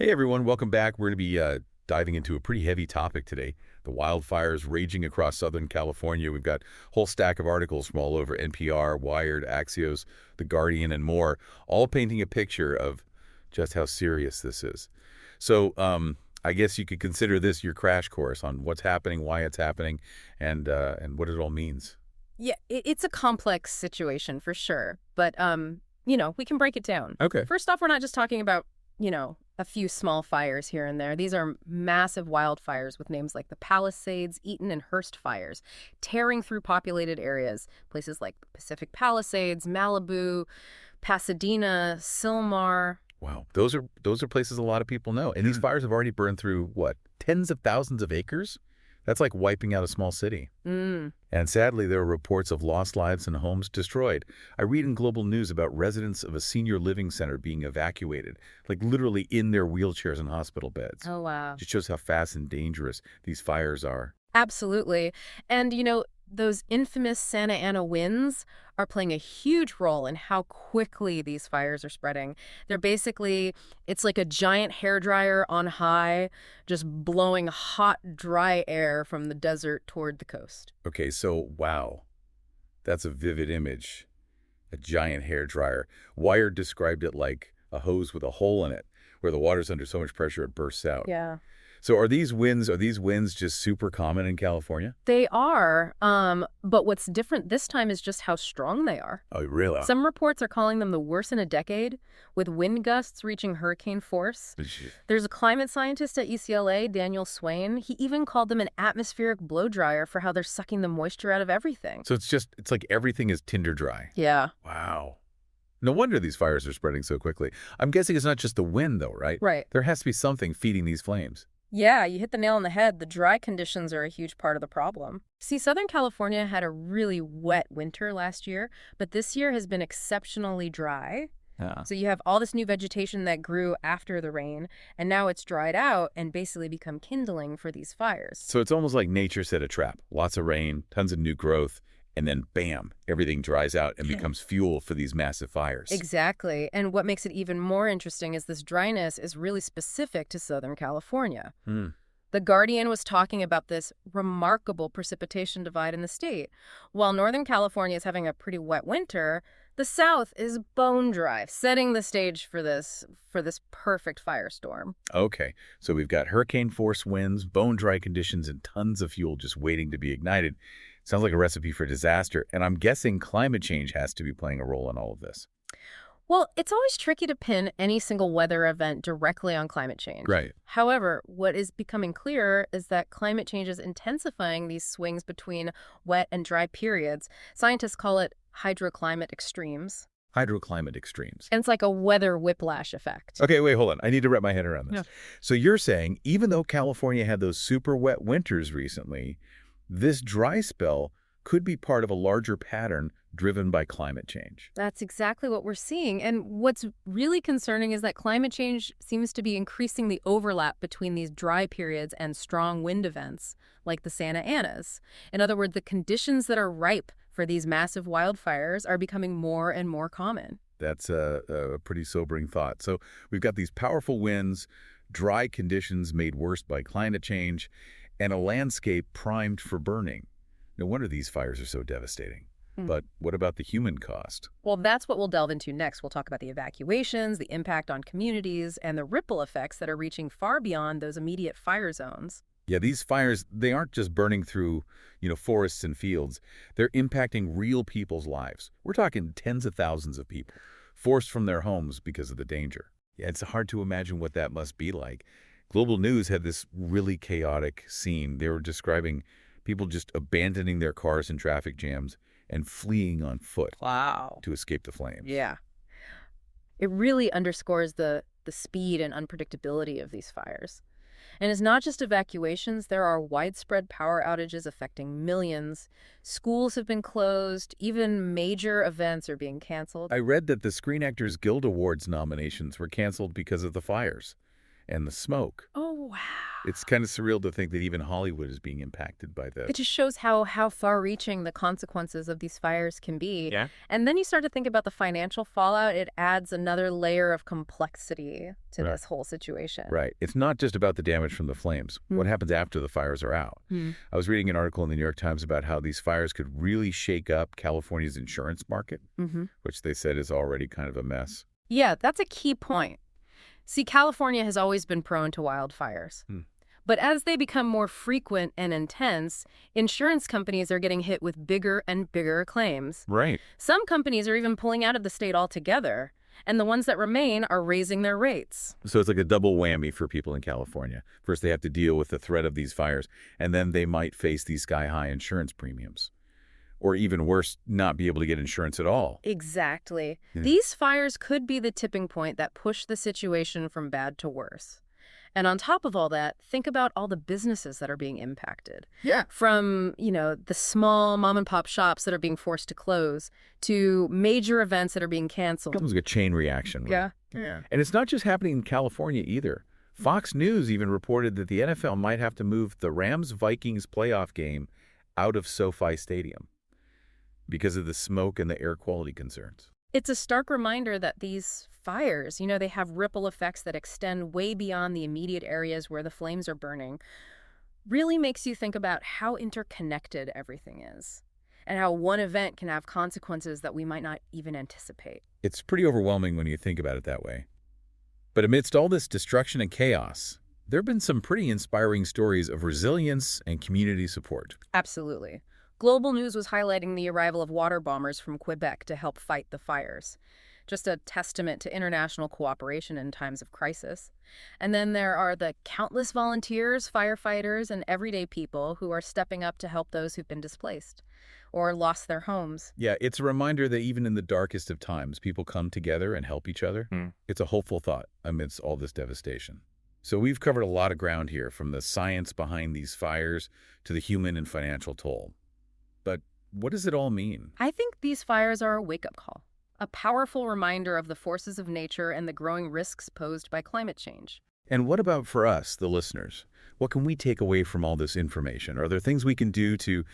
Hey everyone, welcome back. We're going to be diving into a pretty heavy topic today. The wildfires raging across Southern California. We've got a whole stack of articles from all over NPR, Wired, Axios, The Guardian, and more, all painting a picture of just how serious this is. So I guess you could consider this your crash course on what's happening, why it's happening, and what it all means. Yeah, it's a complex situation for sure. But, we can break it down. Okay. First off, we're not just talking about, a few small fires here and there. These are massive wildfires with names like the Palisades, Eaton, and Hurst fires, tearing through populated areas. Places like Pacific Palisades, Malibu, Pasadena, Sylmar. Wow. Those are places a lot of people know. And these fires have already burned through, what, tens of thousands of acres? That's like wiping out a small city. And sadly, there are reports of lost lives and homes destroyed. I read in Global News about residents of a senior living center being evacuated, like literally in their wheelchairs and hospital beds. Oh, wow. Just shows how fast and dangerous these fires are. Absolutely. And, those infamous Santa Ana winds are playing a huge role in how quickly these fires are spreading. It's like a giant hairdryer on high, just blowing hot, dry air from the desert toward the coast. Okay, so wow, that's a vivid image. A giant hairdryer. Wired described it like a hose with a hole in it, where the water's under so much pressure it bursts out. Yeah. So are these winds just super common in California? They are, but what's different this time is just how strong they are. Oh, really? Some reports are calling them the worst in a decade, with wind gusts reaching hurricane force. There's a climate scientist at UCLA, Daniel Swain. He even called them an atmospheric blow dryer for how they're sucking the moisture out of everything. So it's like everything is tinder dry. Yeah. Wow. No wonder these fires are spreading so quickly. I'm guessing it's not just the wind, though, right? Right. There has to be something feeding these flames. Yeah, you hit the nail on the head. The dry conditions are a huge part of the problem. See, Southern California had a really wet winter last year, but this year has been exceptionally dry. Yeah. So you have all this new vegetation that grew after the rain, and now it's dried out and basically become kindling for these fires. So it's almost like nature set a trap. Lots of rain, tons of new growth, and then bam, everything dries out and becomes fuel for these massive fires. Exactly. And what makes it even more interesting is this dryness is really specific to Southern California. The Guardian was talking about this remarkable precipitation divide in the state. While Northern California is having a pretty wet winter, the South is bone dry, setting the stage for this perfect firestorm. Okay, so we've got hurricane force winds, bone dry conditions, and tons of fuel just waiting to be ignited. Sounds like a recipe for disaster, and I'm guessing climate change has to be playing a role in all of this. Well, it's always tricky to pin any single weather event directly on climate change. Right. However, what is becoming clearer is that climate change is intensifying these swings between wet and dry periods. Scientists call it hydroclimate extremes. Hydroclimate extremes. And it's like a weather whiplash effect. Okay, wait, hold on. I need to wrap my head around this. Yeah. So you're saying even though California had those super wet winters recently, this dry spell could be part of a larger pattern driven by climate change. That's exactly what we're seeing. And what's really concerning is that climate change seems to be increasing the overlap between these dry periods and strong wind events, like the Santa Anas. In other words, the conditions that are ripe for these massive wildfires are becoming more and more common. That's a pretty sobering thought. So we've got these powerful winds, dry conditions made worse by climate change, and a landscape primed for burning. No wonder these fires are so devastating. But what about the human cost? Well, that's what we'll delve into next. We'll talk about the evacuations, the impact on communities, and the ripple effects that are reaching far beyond those immediate fire zones. Yeah, these fires, they aren't just burning through, forests and fields. They're impacting real people's lives. We're talking tens of thousands of people forced from their homes because of the danger. Yeah, it's hard to imagine what that must be like. Global News had this really chaotic scene. They were describing people just abandoning their cars in traffic jams and fleeing on foot. Wow. To escape the flames. Yeah. It really underscores the speed and unpredictability of these fires. And it's not just evacuations. There are widespread power outages affecting millions. Schools have been closed. Even major events are being canceled. I read that the Screen Actors Guild Awards nominations were canceled because of the fires and the smoke. Oh, wow. It's kind of surreal to think that even Hollywood is being impacted by It this. just shows how far-reaching the consequences of these fires can be. Yeah. And then you start to think about the financial fallout. It adds another layer of complexity to Right. this whole situation. Right. It's not just about the damage from the flames. What happens after the fires are out? I was reading an article in the New York Times about how these fires could really shake up California's insurance market, which they said is already kind of a mess. Yeah, that's a key point. See, California has always been prone to wildfires. But as they become more frequent and intense, insurance companies are getting hit with bigger and bigger claims. Right. Some companies are even pulling out of the state altogether, and the ones that remain are raising their rates. So it's like a double whammy for people in California. First, they have to deal with the threat of these fires, and then they might face these sky-high insurance premiums. Or even worse, not be able to get insurance at all. Exactly. Yeah. These fires could be the tipping point that push the situation from bad to worse. And on top of all that, think about all the businesses that are being impacted. Yeah. From, the small mom and pop shops that are being forced to close to major events that are being canceled. It was like a chain reaction. Right? Yeah. Yeah. And it's not just happening in California either. Fox News even reported that the NFL might have to move the Rams-Vikings playoff game out of SoFi Stadium because of the smoke and the air quality concerns. It's a stark reminder that these fires, they have ripple effects that extend way beyond the immediate areas where the flames are burning. Really makes you think about how interconnected everything is and how one event can have consequences that we might not even anticipate. It's pretty overwhelming when you think about it that way. But amidst all this destruction and chaos, there have been some pretty inspiring stories of resilience and community support. Absolutely. Global news was highlighting the arrival of water bombers from Quebec to help fight the fires. Just a testament to international cooperation in times of crisis. And then there are the countless volunteers, firefighters, and everyday people who are stepping up to help those who've been displaced or lost their homes. Yeah, it's a reminder that even in the darkest of times, people come together and help each other. It's a hopeful thought amidst all this devastation. So we've covered a lot of ground here, from the science behind these fires to the human and financial toll. But what does it all mean? I think these fires are a wake-up call, a powerful reminder of the forces of nature and the growing risks posed by climate change. And what about for us, the listeners? What can we take away from all this information? Are there things we can do to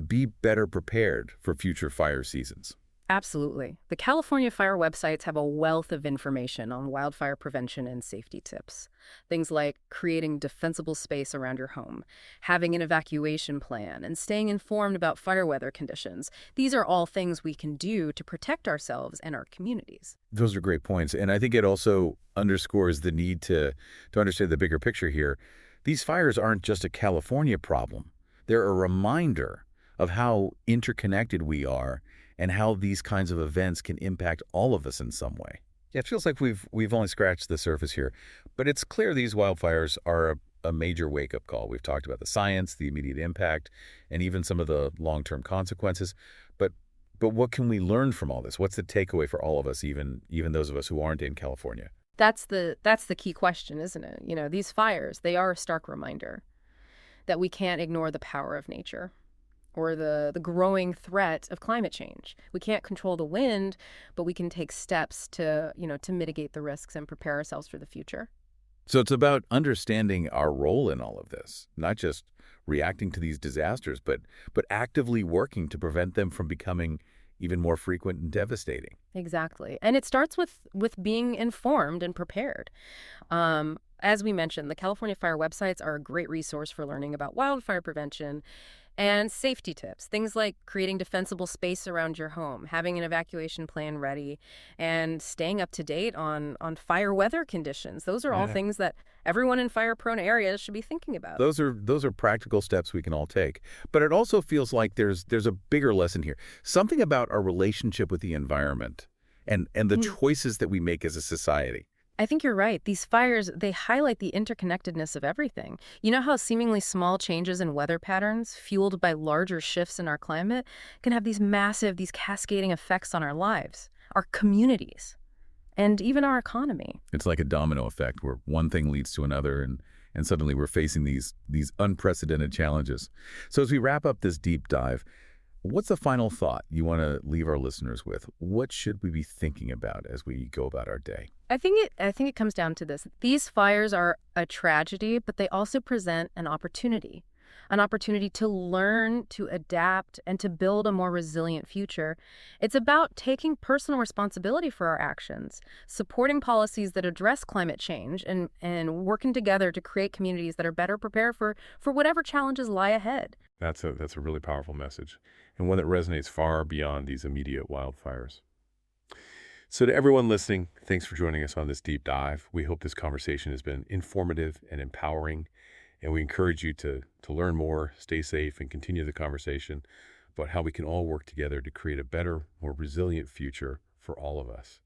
be better prepared for future fire seasons? Absolutely. The California Fire websites have a wealth of information on wildfire prevention and safety tips. Things like creating defensible space around your home, having an evacuation plan, and staying informed about fire weather conditions. These are all things we can do to protect ourselves and our communities. Those are great points. And I think it also underscores the need to understand the bigger picture here. These fires aren't just a California problem. They're a reminder of how interconnected we are and how these kinds of events can impact all of us in some way. Yeah, it feels like we've only scratched the surface here, but it's clear these wildfires are a major wake-up call. We've talked about the science, the immediate impact, and even some of the long-term consequences. But what can we learn from all this? What's the takeaway for all of us, even those of us who aren't in California? That's the key question, isn't it? These fires, they are a stark reminder that we can't ignore the power of nature or the growing threat of climate change. We can't control the wind, but we can take steps to mitigate the risks and prepare ourselves for the future. So it's about understanding our role in all of this, not just reacting to these disasters, but actively working to prevent them from becoming even more frequent and devastating. Exactly. And it starts with being informed and prepared. As we mentioned, the California Fire websites are a great resource for learning about wildfire prevention and safety tips, things like creating defensible space around your home, having an evacuation plan ready, and staying up to date on fire weather conditions. Those are all things that everyone in fire-prone areas should be thinking about. Those are practical steps we can all take. But it also feels like there's a bigger lesson here, something about our relationship with the environment and the choices that we make as a society. I think you're right. These fires, they highlight the interconnectedness of everything. You know how seemingly small changes in weather patterns, fueled by larger shifts in our climate, can have these cascading effects on our lives, our communities, and even our economy. It's like a domino effect where one thing leads to another, and suddenly we're facing these unprecedented challenges. So as we wrap up this deep dive, What's the final thought you want to leave our listeners with? What should we be thinking about as we go about our day? I think it comes down to this. These fires are a tragedy, but they also present an opportunity to learn, to adapt, and to build a more resilient future. It's about taking personal responsibility for our actions, supporting policies that address climate change, and working together to create communities that are better prepared for whatever challenges lie ahead. That's a really powerful message, and one that resonates far beyond these immediate wildfires. So to everyone listening, thanks for joining us on this deep dive. We hope this conversation has been informative and empowering, and we encourage you to learn more, stay safe, and continue the conversation about how we can all work together to create a better, more resilient future for all of us.